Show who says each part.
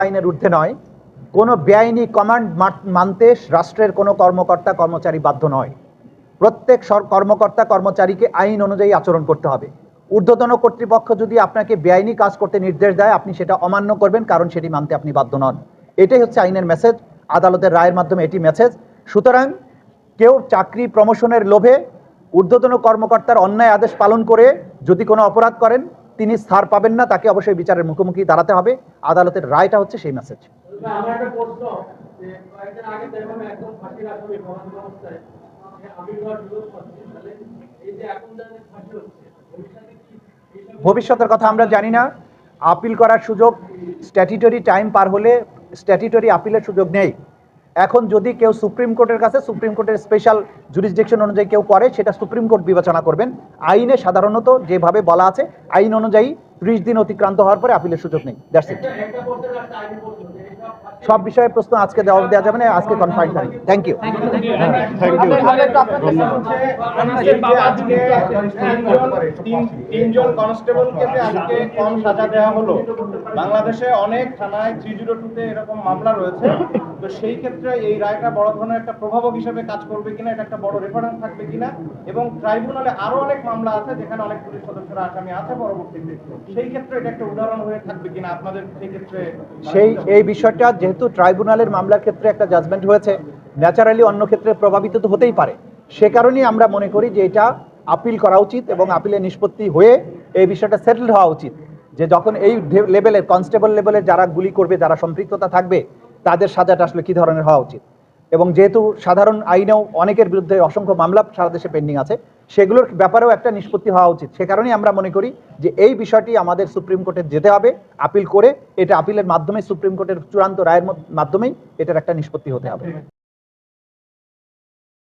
Speaker 1: আইনের ঊর্ধ্বে নয়, কোনো বেআইনি কমান্ড মানতে রাষ্ট্রের কোনো কর্মকর্তা কর্মচারী বাধ্য নয়। প্রত্যেক কর্মকর্তা কর্মচারীকে আইন অনুযায়ী আচরণ করতে হবে। ঊর্ধ্বতন কর্তৃপক্ষ যদি আপনাকে বেআইনি কাজ করতে নির্দেশ দেয়, আপনি সেটা অমান্য করবেন, কারণ সেটি মানতে আপনি বাধ্য নন। এটাই হচ্ছে আইনের মেসেজ, আদালতের রায়ের মাধ্যমে এটি মেসেজ। সুতরাং কেউ চাকরি প্রমোশনের লোভে ঊর্ধ্বতন কর্মকর্তার অন্যায় আদেশ পালন করে যদি কোনো অপরাধ করেন, তিনি ছাড় পাবেন না, তাকে অবশ্যই বিচারের মুখোমুখি দাঁড়াতে হবে। আদালতের রায়টা হচ্ছে সেই মেসেজ। ভবিষ্যতের কথা আমরা জানি না। আপিল করার সুযোগ, স্ট্যাটিউটরি টাইম পার হলে স্ট্যাটিউটরি আপিলের সুযোগ নেই। এখন যদি কেউ সুপ্রিম কোর্টের কাছে, সুপ্রিম কোর্টের স্পেশাল জুরিসডিকশন অনুযায়ী কেউ করে, সেটা সুপ্রিম কোর্ট বিবেচনা করবেন। আইনে সাধারণত যেভাবে বলা আছে, আইন অনুযায়ী 30 দিন অতিক্রান্ত হওয়ার পরে আপিলের সুযোগ নেই। That's it. সব বিষয়ে প্রশ্ন আজকে দেওয়া যাবে না, আজকে কনফাইন থাকবে। Thank you.
Speaker 2: তিনজন কনস্টেবলকে যে আজকে কম সাজা দেওয়া হলো, বাংলাদেশে অনেক থানায় 302-তে এরকম মামলা রয়েছে। তো সেই ক্ষেত্রে এই রায়টা বড় ধরনের একটা প্রভাবক হিসেবে কাজ করবে কিনা, এটা একটা বড় রেফারেন্স থাকবে কিনা, এবং ট্রাইব্যুনালে আরো অনেক মামলা আছে যেখানে অনেক পুলিশ সদস্যরা আসামি আছে পরবর্তীতে, সেই ক্ষেত্রে এটা একটা উদাহরণ হয়ে থাকবে কিনা আপনাদের সেই ক্ষেত্রে?
Speaker 1: এই বিষয়টা যেহেতু ট্রাইব্যুনালের মামলার ক্ষেত্রে একটা জাজমেন্ট হয়েছে, ন্যাচারালি অন্য ক্ষেত্রে প্রভাবিত তো হতেই পারে। সে কারণেই আমরা মনে করি যে এটা আপিল করা উচিত এবং আপিলের নিষ্পত্তি হয়ে এই বিষয়টা সেটেলড হওয়া উচিত, যে যখন এই লেভেলের কনস্টেবল লেভেলের যারা গুলি করবে, যারা সম্পৃক্ততা থাকবে, তাদের সাজাটা আসলে কী ধরনের হওয়া উচিত। এবং যেহেতু সাধারণ আইনেও অনেকের বিরুদ্ধে অসংখ্য মামলা সারা দেশে পেন্ডিং আছে, সেগুলোর ব্যাপারেও একটা নিষ্পত্তি হওয়া উচিত। সে কারণেই আমরা মনে করি যে এই বিষয়টি আমাদের সুপ্রিম কোর্টে যেতে হবে, আপিল করে এটা আপিলের মাধ্যমে সুপ্রিম কোর্টের চূড়ান্ত রায়ের মাধ্যমেই এটার একটা নিষ্পত্তি হতে হবে।